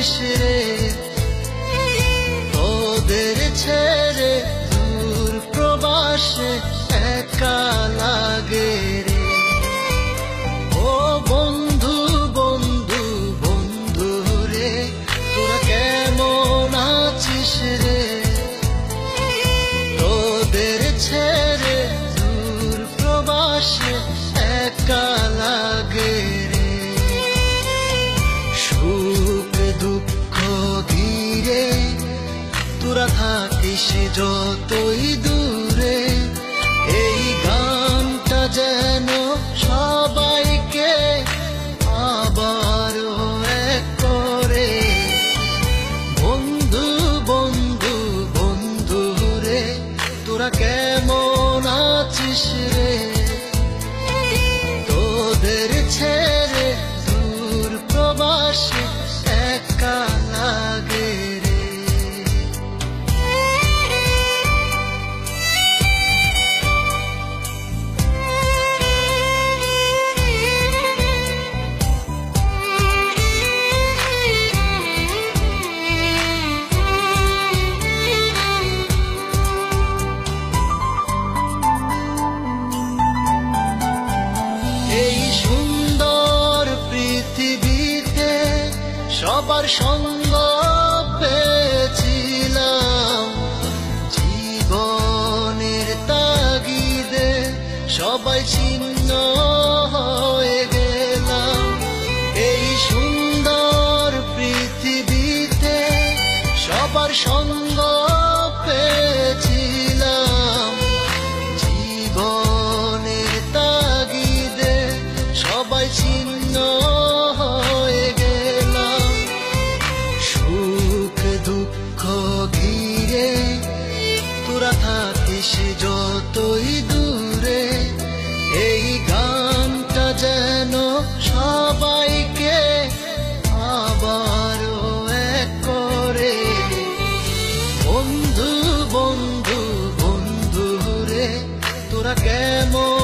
আছিস রে, তোদের ছেড়ে দূর প্রবাসে একা লাগে রে। ও বন্ধু বন্ধু বন্ধু রে, তোরা কেমন আছিস রে, তোদের ছেড়ে দূর প্রবাসে একা লাগে রে। সুখ দুঃখ ঘিরে তোরা থাকিস যতই দূরে, এই গানটা যেন সবাইকে আবার এক করে। বন্ধু বন্ধু বন্ধু রে, তোরা কেমন আছিস রে, তোদের ছেড়ে দূর প্রবাসে একা লাগে রে। এই সুন্দর পৃথিবীতে সবার সঙ্গ পেয়েছিলাম, জীবনের তাগিদে সবাই ছিন্ন হয়ে গেলাম। এই সুন্দর পৃথিবীতে সবার সঙ্গ পেয়েছিলাম, জীবনের তাগিদে সবাই ছিন্ন হয়ে গেলাম। সুখ দুঃখ ঘিরে তোরা থাকিস যতই দূরে, এই গানটা যেন সবাইকে আবার এক করে। বন্ধু বন্ধু বন্ধু রে, তোরা কেমন